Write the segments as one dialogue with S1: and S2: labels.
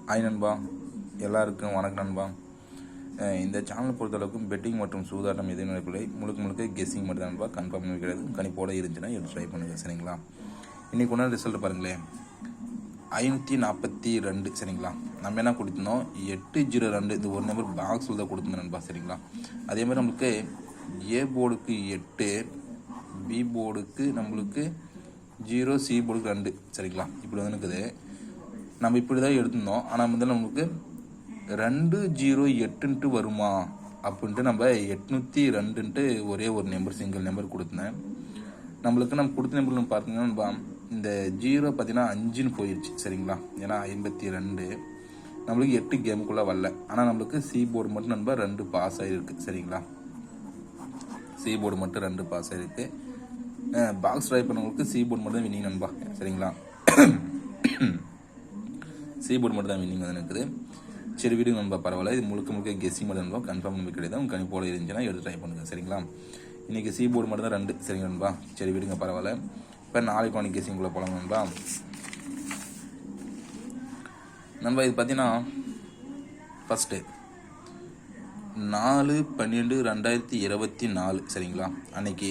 S1: Hi நண்பா, எல்லாருக்கும் வணக்கம் நண்பா. இந்த சேனலை பொறுத்தளவுக்கு பெட்டிங் மற்றும் சூதாட்டம் எதுவும் நடக்கவில்லை. முழுக்க கெஸ்ஸிங் மட்டும் தான் நண்பா. கன்ஃபார்ம் கிடையாது. கணிப்போட இருந்துச்சுன்னா எடுத்து ட்ரை பண்ணுங்கள் சரிங்களா. இன்றைக்கி ஒன்றா ரிசல்ட் பாருங்களேன், 542 சரிங்களா. நம்ம என்ன கொடுத்துருந்தோம், 802 இந்த ஒரு நம்பர் பாக்ஸில் தான் கொடுத்துருந்தோம் நண்பா சரிங்களா. அதே மாதிரி நம்மளுக்கு ஏ போர்டுக்கு 8, பி போர்டுக்கு நம்மளுக்கு 0, சி போர்டுக்கு 2 சரிங்களா. இப்படி வந்து இருக்குது. நம்ம இப்படி தான் எடுத்திருந்தோம். ஆனால் முதல்ல நம்மளுக்கு 208 வருமா அப்படின்ட்டு நம்ம 802 ஒரே ஒரு நம்பர் சிங்கிள் நம்பர் கொடுத்தேன். நம்மளுக்கு நம்ம கொடுத்த நம்பர் பார்த்தீங்கன்னா இந்த 0 பார்த்தீங்கன்னா 5ன்னு போயிடுச்சு சரிங்களா. ஏன்னா 52 நம்மளுக்கு 8 கேமுக்குள்ளே வரல. ஆனால் நம்மளுக்கு சி போர்டு மட்டும் நம்ம 2 பாஸ் ஆகிருக்கு சரிங்களா. சி போர்டு மட்டும் 2 பாஸ் ஆகிருக்கு. பாக்ஸ் ட்ரை பண்ணவங்களுக்கு சி போர்டு மட்டும் தான் வினிங் நண்பா சரிங்களா. சி போர்டு மட்டும் தான் வின்னிங் வந்து இருக்குது. சரி வீடு நண்பா, பரவாயில்ல. இது முழுக்க கெஸ்ஸிங் மட்டும் நண்பா. கன்ஃபார்ம் நம்பர் கிடையாது. உங்கள் கணிப்போட இருந்துச்சுன்னா எடுத்து ட்ரை பண்ணுங்கள் சரிங்களா. இன்றைக்கி சி போர்டு மட்டும் தான் 2 சரிங்க நண்பா. சரி விடுங்க, பரவாயில்ல. இப்போ நாளைக்கு வாங்கி கெஸ்ஸிங்குள்ளே போகலாம் நண்பா. நண்பா இது பார்த்தீங்கன்னா ஃபஸ்ட்டு 4/12/2024 சரிங்களா. அன்னைக்கு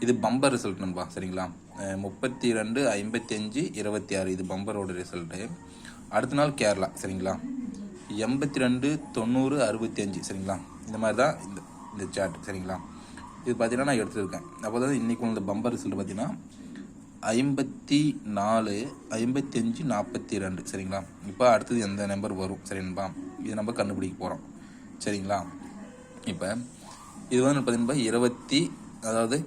S1: இது பம்பர் ரிசல்ட் நண்பா சரிங்களா. 32, 55, 26 இது பம்பரோட ரிசல்ட்டு. அடுத்த நாள் கேரளா சரிங்களா. 82, 90, 65 சரிங்களா. இந்த மாதிரி தான் இந்த சார்ட் சரிங்களா. இது பார்த்தீங்கன்னா நான் எடுத்துருக்கேன். அப்போ தான் இன்றைக்கி உள்ள பம்பர் ரிசல்ட் பார்த்தீங்கன்னா 54, 55, 42 சரிங்களா. இப்போ அடுத்தது எந்த நம்பர் வரும் சரிங்களா, இது நம்ம கண்டுபிடிக்க போகிறோம் சரிங்களா. இப்போ இது வந்து பார்த்தீங்கன்னா அதாவது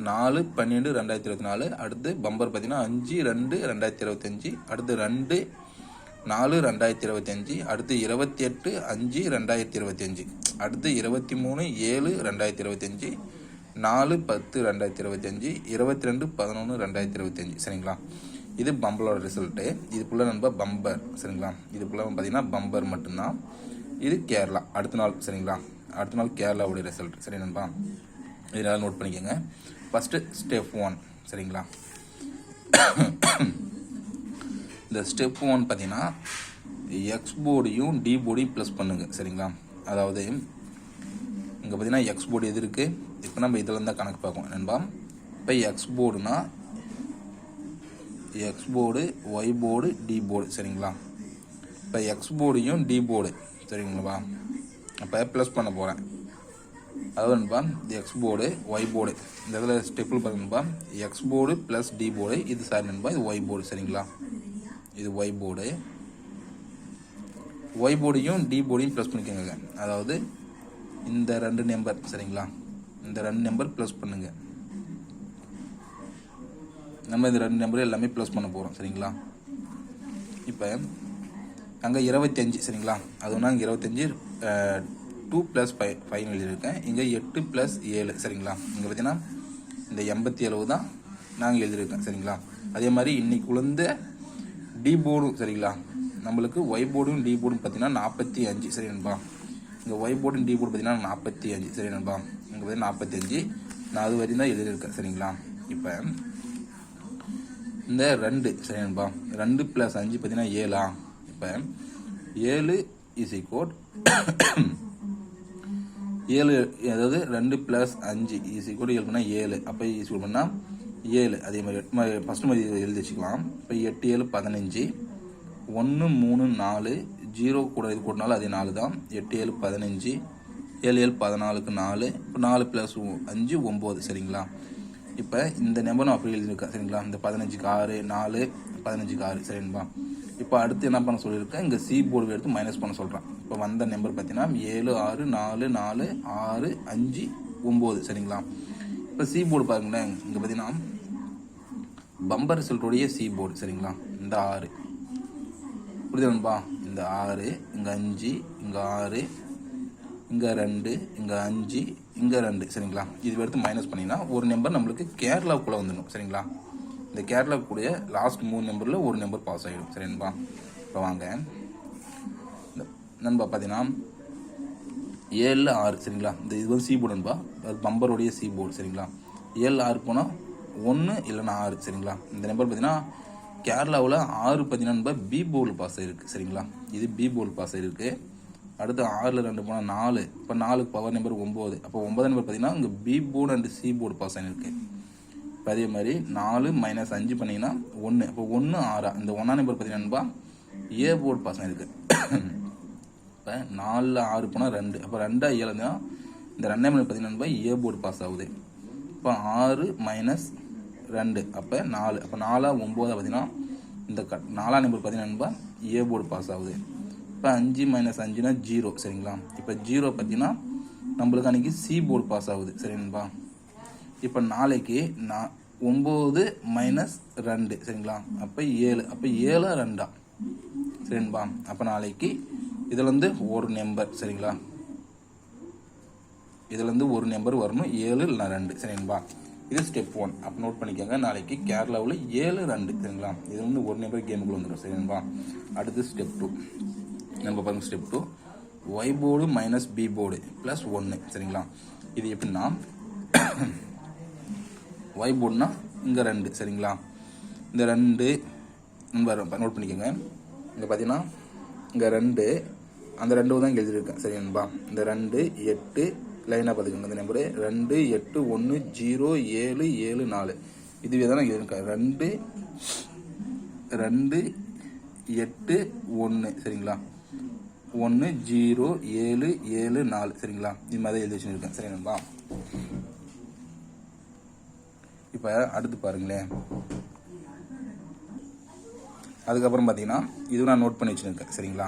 S1: 4/12/2024. அடுத்து பம்பர் பார்த்தீங்கன்னா 5/2/2025. அடுத்து 2/4/2025. அடுத்து 28/5/2025. அடுத்து 23/7/2025. 4/10/2025. 22/11/2025 சரிங்களா. இது பம்பரோட ரிசல்ட்டு. இதுக்குள்ளே நம்ம பம்பர் சரிங்களா. இதுக்குள்ளே பார்த்தீங்கன்னா பம்பர் மட்டும்தான். இது கேரளா அடுத்த நாள் சரிங்களா. அடுத்த நாள் கேரளாவுடைய ரிசல்ட் சரி நண்பா. இதனால் நோட் பண்ணிக்கோங்க. ஃபஸ்ட்டு ஸ்டெப் 1 சரிங்களா. இந்த ஸ்டெப் 1 பார்த்தீங்கன்னா எக்ஸ் போர்டையும் டி போர்டையும் ப்ளஸ் பண்ணுங்க சரிங்களா. அதாவது இங்கே பார்த்தீங்கன்னா எக்ஸ் போர்டு எது இருக்குது, இப்போ நம்ம இதில் இருந்தால் கணக்கு பார்ப்போம் நண்பா. இப்போ எக்ஸ் போர்டுனா x board, y board, t board சரிங்களா. இப்போ எக்ஸ் போர்டையும் டி போர்டு சரிங்களா. அப்போ ப்ளஸ் பண்ண போகிறேன். அதாவது நண்பா எக்ஸ் போர்டு, ஒய் போர்டு இந்த இதில் ஸ்டெப்பில் பார்த்தீங்கன்பா x board plus t board. இது சாரி நண்பா, இது ஒய் போர்டு சரிங்களா. இது ஒய் போர்டு. ஒய் போர்டையும் டி போர்டையும் ப்ளஸ் பண்ணிக்கோங்க. அதாவது இந்த 2 நம்பர் சரிங்களா. இந்த 2 நம்பர் ப்ளஸ் பண்ணுங்க. நம்ம இந்த 2 நம்பர் எல்லாமே ப்ளஸ் பண்ண போகிறோம் சரிங்களா. இப்போ அங்கே 25 சரிங்களா. அது ஒன்றா அங்கே 25 2 + 5 எழுதியிருக்கேன். இங்கே 8 + 7 சரிங்களா. இங்கே பார்த்தீங்கன்னா இந்த 87 தான் நாங்கள் எழுதியிருக்கேன் சரிங்களா. அதே மாதிரி இன்னைக்கு உளுந்த டி போர்டும் சரிங்களா. நம்மளுக்கு ஒய் போர்டும் டி போர்டும் பார்த்தீங்கன்னா 45 சரி நண்பா. இங்கே ஒய் போர்டும் டி போர்டு பார்த்தீங்கன்னா 45 சரி நண்பா. இங்கே பார்த்தீங்கன்னா 45 நான் அது வரையும் தான் எழுதியிருக்கேன் சரிங்களா. இப்போ இந்த 2 சரி நண்பா. 2 + 5 பார்த்தீங்கன்னா 7. இப்போ 7 = 7 அதாவது 2 + 5 = 7. அப்போ ஈஸிக்கோட் பண்ணால் 7. அதே மாதிரி ஃபஸ்ட்டு மாதிரி எழுதி வச்சுக்கலாம். இப்போ 8 7 15. 1 3 4 0 கூட இது கூட்டினாலும் அதே 4 தான். 8 7 15. 7 7 14க்கு 4. இப்போ 4 + 5 9 சரிங்களா. இப்போ இந்த நம்பர் நான் அப்படி எழுதியிருக்கேன் சரிங்களா. இந்த 15க்கு 6 4 15க்கு 6 சரிங்களா. இப்போ அடுத்து என்ன பண்ண சொல்லியிருக்கேன், இங்கே சி போர்டு எடுத்து மைனஸ் பண்ண சொல்கிறேன். இப்போ வந்த நம்பர் பார்த்தீங்கன்னா 7 6 4 4 6 5 9 சரிங்களா. இப்போ சி போர்டு பாருங்களேன். இங்கே பார்த்தீங்கன்னா பம்பர் ரிசல்ட்டோடைய சி போர்டு சரிங்களா. இந்த 6 புரியுதுன்பா. இந்த 6 இங்கே 5 இங்கே 6 இங்கே 2 இங்கே 5 இங்கே 2 சரிங்களா. இது எடுத்து மைனஸ் பண்ணிங்கன்னா ஒரு நம்பர் நம்மளுக்கு கேரளாவுக்குள்ளே வந்துடும் சரிங்களா. இந்த கேரளாவுக்குடைய லாஸ்ட் 3 நம்பரில் ஒரு நம்பர் பாஸ் ஆகிடும் சரிங்களா. இப்போ வாங்க நண்பா பார்த்தீங்கன்னா 7 6 சரிங்களா. இந்த இது வந்து சி போர்டு நண்பா, அது பம்பருடைய சி போர்டு சரிங்களா. 7 6 போனால் 1 இல்லைன்னா 6 சரிங்களா. இந்த நம்பர் பார்த்தீங்கன்னா கேரளாவில் 6 பார்த்தீங்கன்னா பி போர்டு பாஸ் ஆகிருக்கு சரிங்களா. இது பி போர்டு பாஸ் ஆகிருக்கு. அடுத்து 6ல் 2 போனால் 4. இப்போ 4க்கு பவர் நம்பர் 9. அப்போ 9 நம்பர் பார்த்தீங்கன்னா இங்கே B board and C board pass ஆகிருக்கு. இப்போ அதே மாதிரி 4 - 5 பண்ணிங்கன்னா 1. இப்போ 1 6 இந்த 1ஆம் நம்பர் பார்த்தீங்கன்னா ஏ போர்டு பாஸ் ஆகிருக்கு. இப்போ 4ல் 6 போனால் 2. அப்போ 2 7 தான் இந்த 2ஆம் நம்பர் பார்த்தீங்கன்னா ஏ போர்டு பாஸ் ஆகுது. இப்போ 6 - 2 அப்போ 4. அப்போ 4 9 பார்த்தீங்கன்னா இந்த 4ஆம் நம்பர் பார்த்தீங்கன்னா ஏ போர்டு பாஸ் ஆகுது. இப்போ 5 - 5னா 0 சரிங்களா. இப்போ 0 பார்த்தீங்கன்னா நம்மளுக்கு அன்றைக்கி சி போர்டு பாஸ் ஆகுது சரிங்களா. இப்போ நாளைக்கு 9 - 2 சரிங்களா. அப்போ 7. அப்போ 7 2 சரிங்களா. அப்போ நாளைக்கு இதுலேருந்து ஒரு நம்பர் சரிங்களா. இதுலேருந்து ஒரு நம்பர் வரணும் 7 இல்லைனா 2 சரிங்களா. இது ஸ்டெப் 1. அப்போ நோட் பண்ணிக்கோங்க. நாளைக்கு கேரளாவில் 7 2 சரிங்களா. இது வந்து ஒரு நம்பர் கேமுக்குள்ள வந்துடும் சரிங்களா. அடுத்து ஸ்டெப் 2 நம்ம பாருங்கள். Step 2 Y board - B board plus 1 சரிங்களா. இது எப்படின்னா ஒய் போர்டுனா இங்கே 2 சரிங்களா. இந்த 2 நோட் பண்ணிக்கோங்க. இங்கே பார்த்தீங்கன்னா இங்கே 2 அந்த 2 தான் எழுதியிருக்கேன் சரிங்களா. இந்த 2 8 லைனாக பார்த்துக்கோங்க. இந்த நம்பரு 2 8 1 0 7 7 4 இதுவே தான் எழுதியிருக்கேன். 2 2 8 1 சரிங்களா. 1 0 7 7 4 சரிங்களா. இது மாதிரி எழுதி வச்சுருக்கேன் சரிங்களா. இப்போ அடுத்து பாருங்களேன். அதுக்கப்புறம் பார்த்தீங்கன்னா இது நான் நோட் பண்ணி வச்சுருக்கேன் சரிங்களா.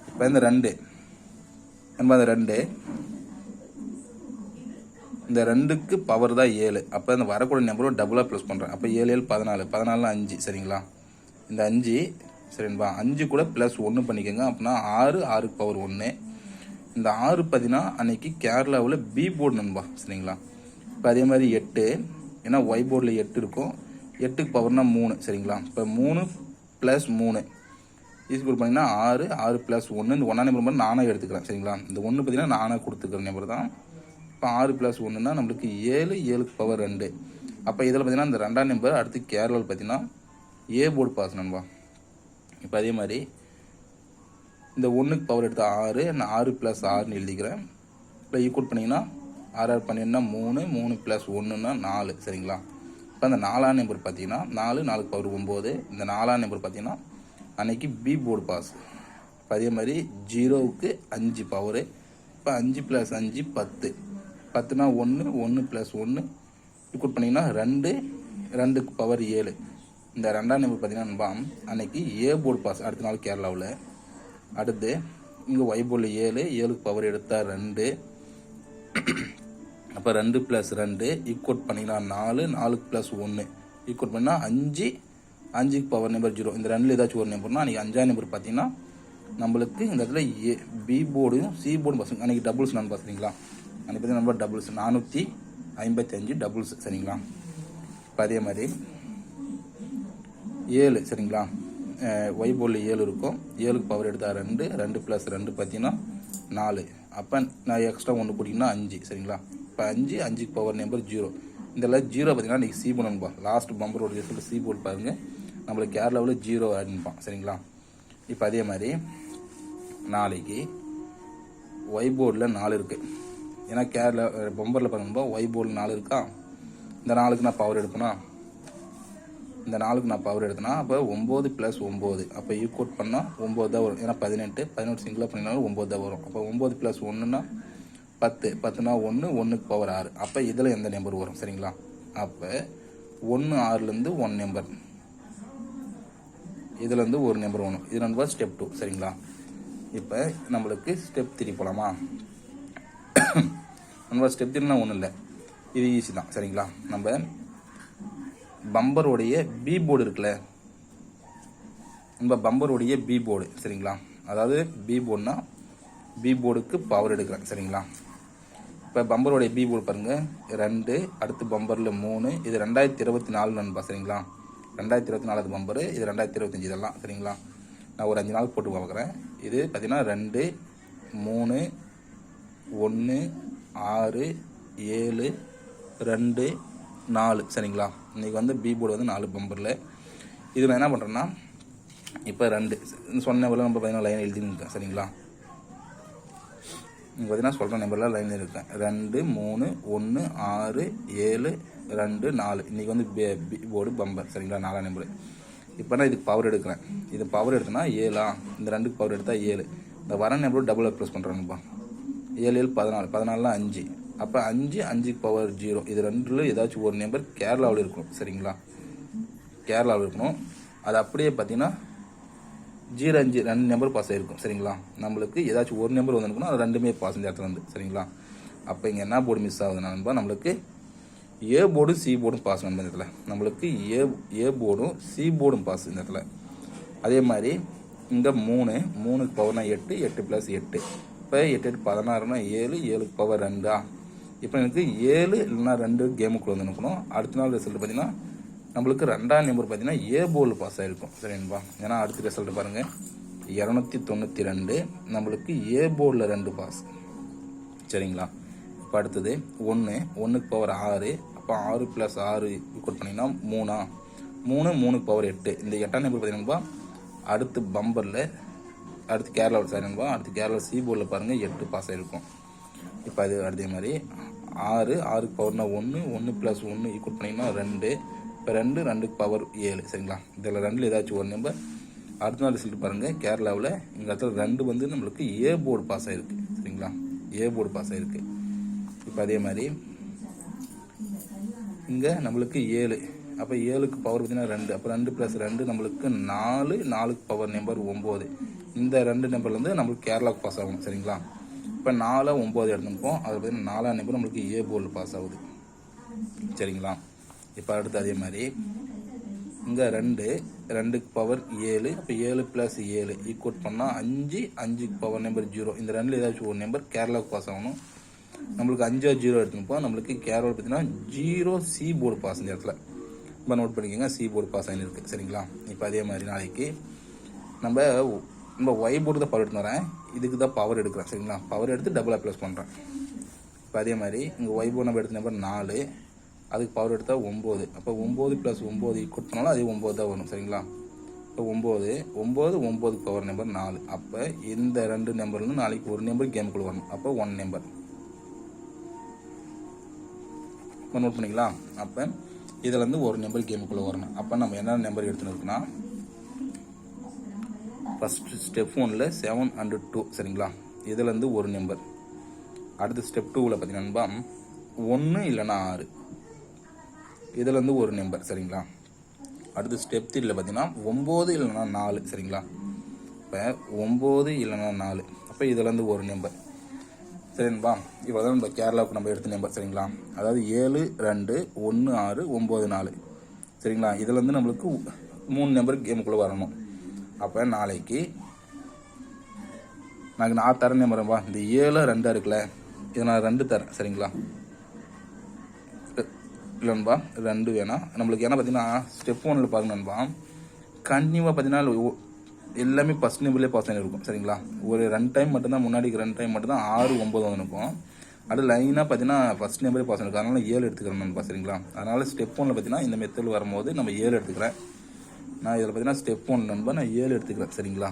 S1: இப்போ இந்த 2 நம்ம அந்த 2 இந்த 2க்கு பவர் தான் 7. அப்போ இந்த வரக்கூடிய நம்பரும் டபுளாக ப்ளஸ் பண்ணுறேன். அப்போ 7 7 14 14 5 சரிங்களா. இந்த 5 சரிங்களா. 5 கூட ப்ளஸ் 1 பண்ணிக்கோங்க. அப்படின்னா 6 6க்கு பவர் 1. இந்த 6 பார்த்தீங்கன்னா அன்னைக்கு கேரளாவில் பி போர்டு நண்பா சரிங்களா. இப்போ அதே மாதிரி 8 ஏன்னா ஒய் போர்டில் 8 இருக்கும். 8க்கு பவர்னா 3 சரிங்களா. இப்போ 3 + 3 ஈக்குவல் பண்ணிங்கன்னா 6 6 + 1 இந்த 1ஆம் நம்பர் மட்டும் நானாக எடுத்துக்கிறேன் சரிங்களா. இந்த 1 பார்த்தீங்கன்னா நானாக கொடுத்துக்கிற நம்பர் தான். இப்போ 6 + 1னா நம்மளுக்கு 7 7க்கு பவர் 2. அப்போ இதில் பார்த்தீங்கன்னா இந்த 2ஆம் நம்பர் அடுத்து கேரளாவில் பார்த்தீங்கன்னா ஏ போர்டு பாஸ் நண்பா. இப்போ அதே மாதிரி இந்த 1க்கு பவர் எடுத்து 6 நான் 6 + 6ன்னு எழுதிக்கிறேன். இப்போ ஈக்குவல் பண்ணிங்கன்னா 6 6 12னா 3 3 + 1னா 4 சரிங்களா. இப்போ அந்த 4ஆம் நம்பர் பார்த்தீங்கன்னா 4 4க்கு பவர் 9. இந்த 4ஆம் நம்பர் பார்த்தீங்கன்னா அன்னைக்கு பி போர்டு பாஸ். இப்போ அதே மாதிரி 0க்கு 5 பவரு. இப்போ 5 + 5 10 10னா 1 1 + 1 ஈக்குவல் பண்ணிங்கன்னா 2 2க்கு பவர் 7. இந்த 2ஆம் நம்பர் பார்த்தீங்கன்னா அன்னைக்கு ஏ போர்டு பாஸ் அடுத்த நாள் கேரளாவில். அடுத்து இங்கே ஒய் போர்டில் 7 7க்கு பவர் எடுத்தால் 2. அப்போ 2 + 2 ஈக்குவல் பண்ணிங்கன்னா 4 4க்கு + 1 ஈக்குவல் பண்ணால் 5 5க்கு பவர் நம்பர் 0. இந்த 2ல் ஏதாச்சும் ஒரு நம்பர்னா அன்றைக்கி 5ஆம் நம்பர் பார்த்தீங்கன்னா நம்மளுக்கு இந்த இடத்துல பி போர்டும் சி போர்டும் பசங்க அன்றைக்கி டபுள்ஸ் நான் பார்த்துங்களா. அன்றைக்கி பார்த்தீங்கன்னா நம்பர் டபுள்ஸ் 455 டபுள்ஸ் சரிங்களா. இப்போ அதே மாதிரி 7 சரிங்களா. ஒய் போர்டில் 7 இருக்கும். 7க்கு பவர் எடுத்தால் 2 2 + 2 பார்த்தீங்கன்னா 4. அப்போ நான் எக்ஸ்ட்ரா 1 போட்டிங்கன்னா 5 சரிங்களா. இப்போ 5 5க்கு பவர் நம்பர் 0. இதில் 0 பார்த்தீங்கன்னா இன்றைக்கி சி போர்டு நண்பா. லாஸ்ட் பம்பரோட ரிசல்ட் சி போர்டு பாருங்கள். நம்மளுக்கு கேரளாவில் 0 ஆடிப்பான் சரிங்களா. இப்போ அதே மாதிரி நாளைக்கு ஒய் போர்டில் 4 இருக்குது. ஏன்னா கேரளா பம்பரில் பாருங்கப்பா ஒய் போர்டில் 4 இருக்கா. இந்த 4க்கு நான் பவர் எடுப்பேனா. இந்த 4க்கு நான் பவர் எடுத்தேன்னா அப்போ 9 + 9 அப்போ ஈக்குவல் பண்ணால் 9 தான் வரும். ஏன்னா 18 18 சிங்கிளாக பண்ணினாலும் 9 தான் வரும். அப்போ 9 + 1னா 10 10னா 1 1க்கு பவர் 6. அப்போ இதில் எந்த நம்பர் வரும் சரிங்களா. அப்போ 1 6லேருந்து 1 நம்பர் இதுலேருந்து ஒரு நம்பர் வரும். இது நம்பர் ஸ்டெப் 2 சரிங்களா. இப்போ நம்மளுக்கு ஸ்டெப் 3 போகலாமா. நம்ம ஸ்டெப் 3னா ஒன்றும் இல்லை, இது ஈஸி தான் சரிங்களா. நம்ம பம்பருடைய பி போர்டு இருக்குல்ல, நம்ம பம்பருடைய பி போர்டு சரிங்களா. அதாவது பி போர்டுனா பி போர்டுக்கு பவர் எடுக்கிறேன் சரிங்களா. இப்போ பம்பருடைய பி போர்டு பாருங்கள் 2, அடுத்து பம்பரில் 3. இது 2024 நண்பா சரிங்களா. 2024 பம்பரு, இது 2025 இதெல்லாம் சரிங்களா. நான் ஒரு 5 நாள் போட்டு பார்க்குறேன். இது பார்த்தீங்கன்னா 2 3 1 6 7 2 4 சரிங்களா. இன்றைக்கி வந்து பி போர்டு வந்து 4 பம்பரில். இது நான் என்ன பண்ணுறேன்னா இப்போ 2 சொன்ன நம்பரில் நம்ம பார்த்தீங்கன்னா லைன் எழுதிருக்கேன் சரிங்களா. இங்கே பார்த்தீங்கன்னா சொல்கிற நம்பரில் லைன் இருக்கேன் 2 3 1 6 7 2 4. இன்றைக்கி வந்து போர்டு பம்பர் சரிங்களா 4 நம்பரு. இப்போ நான் இதுக்கு பவர் எடுக்கிறேன். இது பவர் எடுத்தேன்னா 7 இந்த 2க்கு பவர் எடுத்தால் 7. இந்த வர நம்பர் டபுள் ப்ளஸ் பண்ணுறேன்ப்பா 7 7 14 14 5. அப்போ 5 5க்கு பவர் 0. இது ரெண்டில் ஏதாச்சும் ஒரு நம்பர் கேரளாவில் இருக்கணும் சரிங்களா. கேரளாவில் இருக்கணும். அது அப்படியே பார்த்தீங்கன்னா 0 5 2 நம்பர் பாஸ் ஆகிருக்கும் சரிங்களா. நம்மளுக்கு ஏதாச்சும் ஒரு நம்பர் வந்துருக்கணும், அது ரெண்டுமே பாஸ் இந்த இடத்துல வந்து சரிங்களா. அப்போ இங்கே என்ன போர்டு மிஸ் ஆகுதுன்னா நண்பா நம்மளுக்கு ஏ போர்டும் சி போர்டும் பாஸ் நண்பா இந்த இடத்துல. நம்மளுக்கு ஏ போர்டும் சி போர்டும் பாஸ் இந்த இடத்துல. அதே மாதிரி இங்கே 3க்கு பவர்னா 8 8 + 8. இப்போ 8 8 16னா 7 7க்கு பவர் 2. இப்போ எனக்கு 7 இல்லைன்னா 2 கேமுக்குள்ளே வந்து நிற்கணும். அடுத்த நாள் ரிசல்ட் பார்த்தீங்கன்னா நம்மளுக்கு 2ஆம் நம்பர் பார்த்தீங்கன்னா ஏ போர்டில் பாஸ் ஆகிருக்கும் சரிங்களா. ஏன்னா அடுத்த ரிசல்ட் பாருங்கள் 292 நம்மளுக்கு ஏ போர்டில் 2 பாஸ் சரிங்களா. இப்போ அடுத்தது 1க்கு பவர் 6. அப்போ 6 + 6 ஈக்குவல் பண்ணிங்கன்னா 3 3க்கு பவர் 8. இந்த 8ஆம் நம்பர் பார்த்தீங்கன்னா அடுத்து பம்பரில் அடுத்து கேரளாவில் சார் நண்பா அடுத்து கேரளா சி போர்டில் பாருங்கள் 8 பாஸ் ஆகிருக்கும். இப்போ அது அதே மாதிரி 6க்கு பவர்னா 1 1 + 1 ஈக்குவல் பண்ணிங்கன்னா 2. இப்போ 2க்கு பவர் 7 சரிங்களா. இதில் 2ல் ஏதாச்சும் ஒரு நம்பர். அடுத்த நாள் ரிசல்ட் பாருங்கள் கேரளாவில் இந்த இடத்துல 2 வந்து நம்மளுக்கு ஏ போர்டு பாஸ் ஆகிருக்கு சரிங்களா. ஏ போர்டு பாஸ் ஆகிருக்கு. இப்போ அதே மாதிரி இங்கே நம்மளுக்கு 7. அப்போ 7க்கு பவர் பார்த்தீங்கன்னா 2. அப்போ 2 + 2 நம்மளுக்கு 4 4க்கு பவர் நம்பர் 9. இந்த 2 நம்பர்லேருந்து நம்மளுக்கு கேரளாவுக்கு பாஸ் ஆகும் சரிங்களா. இப்போ 4 9 எடுத்துப்போம். அது பார்த்தீங்கன்னா 4ஆம் நம்பர் நம்மளுக்கு ஏ போர்டில் பாஸ் ஆகுது சரிங்களா. இப்போ அடுத்து அதே மாதிரி இங்கே 2க்கு பவர் 7. அப்போ 7 + 7 ஈக்குவல் பண்ணால் 5 5க்கு பவர் நம்பர் 0. இந்த 2ல் ஏதாச்சும் ஒரு நம்பர் கேரளாவுக்கு பாஸ் ஆகணும். நம்மளுக்கு 5 0 எடுத்துப்போம். நம்மளுக்கு கேரளாவில் பார்த்தீங்கன்னா 0 சி போர்டு பாஸ் இந்த இடத்துல. இப்போ நோட் பண்ணிக்கோங்க சி போர்டு பாஸ் ஆகிருக்கு சரிங்களா. இப்போ அதே மாதிரி நாளைக்கு நம்ம ஒய் போர்டு தான் பவர் எடுத்து வரேன். இதுக்கு தான் பவர் எடுக்கிறேன் சரிங்களா. பவர் எடுத்து டபுளாக ப்ளஸ் பண்ணுறேன். இப்போ அதே மாதிரி இங்கே ஒய் போர்டு நம்ம எடுத்த நம்பர் 4. அதுக்கு பவர் எடுத்தால் 9. அப்போ 9 + 9 ஈக்குவல் பண்ணாலும் அதே 9 தான் வரும் சரிங்களா. இப்போ 9க்கு பவர் நம்பர் 4. அப்போ இந்த 2 நம்பர்லேருந்து நாளைக்கு ஒரு நம்பர் கேமுக்குள்ளே வரணும். அப்போ 1 நம்பர் இப்போ நோட் பண்ணிக்கலாம். அப்போ இதிலேருந்து ஒரு நம்பர் கேமுக்குள்ளே வரணும். அப்போ நம்ம என்ன நம்பர் எடுத்துன்னு இருக்குன்னா ஃபஸ்ட்டு ஸ்டெப் 1ல் 7 and 2 சரிங்களா. இதுலேருந்து ஒரு நம்பர். அடுத்து ஸ்டெப் 2ல் பார்த்தீங்கன்னா 1 இல்லைன்னா 6. இதுலேருந்து ஒரு நம்பர் சரிங்களா. அடுத்து ஸ்டெப் 3ல் பார்த்தீங்கன்னா 9 இல்லைன்னா 4 சரிங்களா. இப்போ 9 இல்லைன்னா 4. அப்போ இதுலேருந்து ஒரு நம்பர் சரிங்களா. இப்போ தான் நம்ம கேரளாவுக்கு நம்ம எடுத்த நம்பர் சரிங்களா. அதாவது 7 2 1 6 9 4 சரிங்களா. இதுலேருந்து நம்மளுக்கு 3 நம்பர் கேமுக்குள்ளே வரணும். அப்போ நாளைக்கு நான் தரேன் நம்பர்ப்பா. இந்த 7 2 இருக்குல்ல, இதை நான் 2 தரேன் சரிங்களா. இல்லைன்பா 2 வேணாம் நம்மளுக்கு. ஏன்னா பார்த்தீங்கன்னா ஸ்டெப் 1ல் பாருங்கன்பா கண்டினியூவாக பார்த்தீங்கன்னா எல்லாமே ஃபஸ்ட் நம்பர்லேயே பாஸ் ஆகிருக்கும் சரிங்களா. ஒரு 2 டைம் மட்டும்தான் முன்னாடி 2 டைம் மட்டும்தான் 6 9 வந்துருக்கும். அது லைனாக பார்த்தீங்கன்னா ஃபஸ்ட் நம்பரே பாஸ் ஆகிருக்கும். அதனால் 7 எடுத்துக்கிறேன் சரிங்களா. அதனால் ஸ்டெப் 1ல் பார்த்தீங்கன்னா இந்த மெத்தடில் வரும்போது நம்ம 7 எடுத்துக்கிறேன். நான் இதில் பார்த்தீங்கன்னா ஸ்டெப் 1 நண்பா நான் 7 எடுத்துக்கிறேன் சரிங்களா.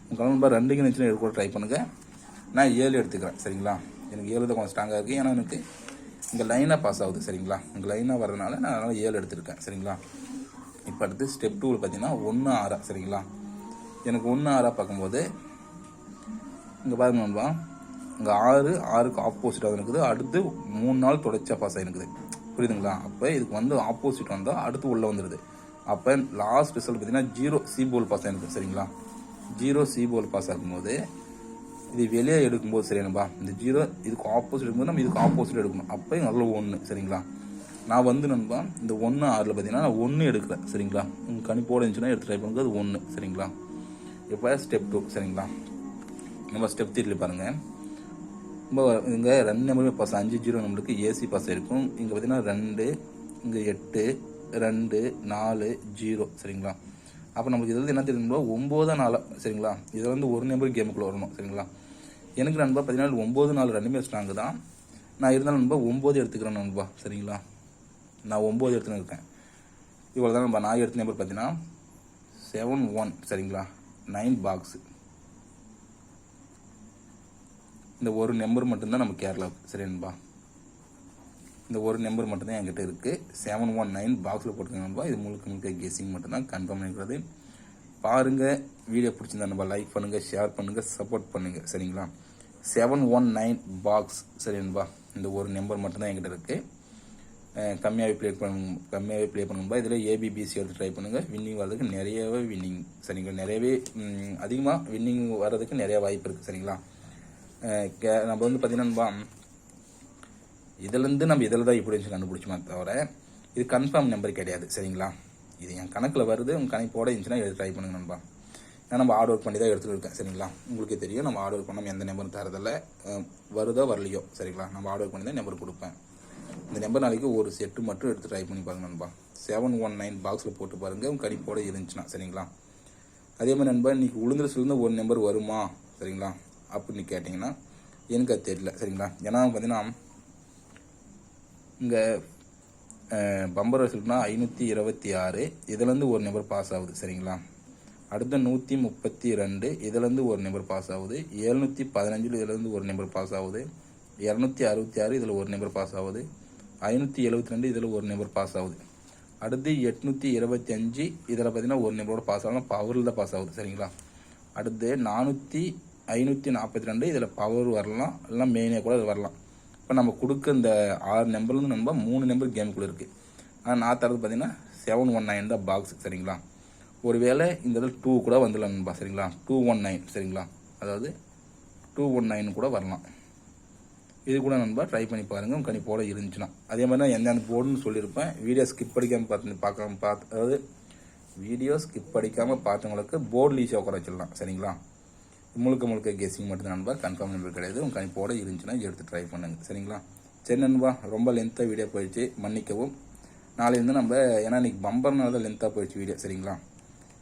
S1: உங்கள் நண்பா 2க்கு நினச்சினா எடுக்க ட்ரை பண்ணுங்கள். நான் 7 எடுத்துக்கிறேன் சரிங்களா. எனக்கு 7 தான் கொஞ்சம் ஸ்ட்ராங்காக இருக்குது. ஏன்னா எனக்கு இங்கே லைனாக பாஸ் ஆகுது சரிங்களா. இங்கே லைனாக வரதுனால நான் அதனால் 7 எடுத்துருக்கேன் சரிங்களா. இப்போ அடுத்து ஸ்டெப் 2ல் பார்த்தீங்கன்னா 1 6 சரிங்களா. எனக்கு 1 6 பார்க்கும்போது இங்கே பாருங்க நண்பா இங்கே 6க்கு ஆப்போசிட்டாக இருக்குது. அடுத்து 3 நாள் தொடர்ச்சியாக பாஸ் ஆகிருக்குது புரியுதுங்களா. அப்போ இதுக்கு வந்து ஆப்போசிட் வந்தால் அடுத்து உள்ளே வந்துடுது. அப்போ லாஸ்ட் ரிசல்ட் பார்த்தீங்கன்னா 0 சி போல் பாஸ் ஆகிருக்கு சரிங்களா. 0 சி போல் பாஸ் ஆகும்போது இது வெளியே எடுக்கும்போது சரியானப்பா இந்த 0 இதுக்கு ஆப்போசிட் எடுக்கும்போது நம்ம இதுக்கு ஆப்போசிட் எடுக்கணும். அப்போ நல்ல 1 சரிங்களா. நான் வந்து நண்பா இந்த 1 6ல் பார்த்தீங்கன்னா நான் 1 எடுக்கிறேன் சரிங்களா. உங்கள் கணிப்போடு இருந்துச்சுன்னா எடுத்து ட்ரை பண்ணுறது 1 சரிங்களா. இப்போ ஸ்டெப் 2 சரிங்களா. நம்ம ஸ்டெப் 3ல் பாருங்கள் ரொம்ப இங்கே 2 நம்பருமே பாஸ் 5 0 நம்மளுக்கு ஏசி பாஸ் ஆகிருக்கும். இங்கே பார்த்தீங்கன்னா 2 இங்கே 8 2 4 0 சரிங்களா. அப்போ நமக்கு இதில் என்ன தெரியுங்களா 9 4 சரிங்களா. இதில் வந்து ஒரு நம்பர் கேமுக்குள்ளே வரணும் சரிங்களா. எனக்கு நண்பா பார்த்தீங்கன்னா 9 4 2மே ஸ்ட்ராங்கு தான். நான் இருந்தாலும் நண்பா 9 எடுத்துக்கிறேன் நண்பா சரிங்களா. நான் 9 எடுத்துன்னு இருக்கேன். இவ்வளோ தான் நண்பா. நான் எடுத்த நம்பர் பார்த்தீங்கன்னா 71 சரிங்களா 9 பாக்ஸ். இந்த ஒரு நம்பர் மட்டும்தான் நம்ம கேரளாவுக்கு சரி நண்பா. இந்த ஒரு நம்பர் மட்டும்தான் என்கிட்ட இருக்குது. 719 பாக்ஸில் போட்டுக்கோங்க நண்பா. இது முழுக்க கெஸ்ஸிங் மட்டும்தான் கன்ஃபார்ம் பண்ணிக்கிறது. பாருங்கள், வீடியோ பிடிச்சிருந்தா நண்பா லைக் பண்ணுங்கள், ஷேர் பண்ணுங்கள், சப்போர்ட் பண்ணுங்கள் சரிங்களா. 719 பாக்ஸ் சரி நண்பா. இந்த ஒரு நம்பர் மட்டும்தான் என்கிட்ட இருக்குது. கம்மியாகவே ப்ளே பண்ணும்பா. இதில் ஏபிபிசி எடுத்து ட்ரை பண்ணுங்கள். வின்னிங் வர்றதுக்கு நிறையவே வின்னிங் சரிங்களா. நிறையவே அதிகமாக வின்னிங் வர்றதுக்கு நிறைய வாய்ப்பு இருக்குது சரிங்களா. நம்ம வந்து பார்த்தீங்கன்னா இதுலேருந்து நம்ம இதில் தான் இப்படி வச்சு கண்டுபிடிச்சோமே தவிர இது கன்ஃபார்ம் நம்பர் கிடையாது சரிங்களா. இது என் கணக்கில் வருது, உங்கள் கணக்கோட இருந்துச்சுன்னா எடுத்து ட்ரை பண்ணுங்க நண்பா. ஏன்னா நம்ம ஆர்டர் பண்ணி தான் எடுத்துகிட்டு இருக்கேன் சரிங்களா. உங்களுக்கே தெரியும், நம்ம ஆர்டர் பண்ணாமல் எந்த நம்பரும் தரதில்லை. வருதோ வரலையோ சரிங்களா, நம்ம ஆர்டர் பண்ணி தான் நம்பர் கொடுப்பேன். இந்த நம்பர் நாளைக்கு ஒரு செட்டு மட்டும் எடுத்து ட்ரை பண்ணி பாருங்க நண்பா. 719 பாக்ஸில் போட்டு பாருங்கள், உங்கள் கணிப்போட இருந்துச்சுன்னா சரிங்களா. அதே மாதிரி நண்பா, இன்றைக்கி உளுந்துருச்சுலேருந்து ஒரு நம்பர் வருமா சரிங்களா அப்படின்னு கேட்டிங்கன்னா எனக்கு அது தெரியல சரிங்களா. ஏன்னா பார்த்தீங்கன்னா இங்கே பம்பர் ரிசல்ட்னா 526 இதுலேருந்து ஒரு நம்பர் பாஸ் ஆகுது சரிங்களா. அடுத்து 132 இதுலேருந்து ஒரு நம்பர் பாஸ் ஆகுது. 715 இதுலேருந்து ஒரு நம்பர் பாஸ் ஆகுது. 266 இதில் ஒரு நம்பர் பாஸ் ஆகுது. 572 இதில் ஒரு நம்பர் பாஸ் ஆகுது. அடுத்து 825 இதில் பார்த்தீங்கன்னா ஒரு நம்பரோட பாஸ் ஆகலாம், பவரில் தான் பாஸ் ஆகுது சரிங்களா. அடுத்து 542 இதில் பவர் வரலாம், எல்லாம் மெயினே கூட வரலாம். இப்போ நம்ம கொடுக்க இந்த 6 நம்பர்லேருந்து நண்பா 3 நம்பர் கேமுக்குள்ளே இருக்குது. ஆனால் நான் தரது பார்த்தீங்கன்னா 719 தான் பாக்ஸ் சரிங்களா. ஒருவேளை இந்த இதில் 2 கூட வந்துடலாம் நண்பா சரிங்களா. 219 சரிங்களா, அதாவது 219 கூட வரலாம். இது கூட நண்பா ட்ரை பண்ணி பாருங்கள், உங்கள் கணிப்போட இருந்துச்சுன்னா. அதே மாதிரி தான் எந்த போர்டுன்னு சொல்லியிருப்பேன். வீடியோ ஸ்கிப் படிக்காமல் அதாவது வீடியோ ஸ்கிப் படிக்காமல் பார்த்தவங்களுக்கு போர்டில் ஈஸியாக உட்கார வச்சிடலாம் சரிங்களா. முழுக்க கெஸ்ஸிங் மட்டும் தான் நண்பா, கன்ஃபார்ம் நம்பர் கிடையாது. உங்கள் கணிப்போட இருந்துச்சுன்னா எடுத்து ட்ரை பண்ணுங்கள் சரிங்களா. சரி நண்பா, ரொம்ப லென்த்தாக வீடியோ போயிடுச்சு, மன்னிக்கவும். நாளையிலேருந்து நம்ம ஏன்னா இன்றைக்கி பம்பர்னால தான் லென்த்தாக போயிடுச்சு வீடியோ சரிங்களா.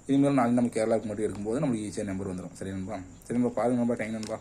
S1: இனிமேல் நாளைக்கு நம்ம கேரளாவுக்கு மட்டும் இருக்கும்போது நம்மளுக்கு ஈஸியாக நம்பர் வந்துடும் சரி நண்பா. சரி நண்பா, பாருங்க நண்பா, டைம் நண்பா.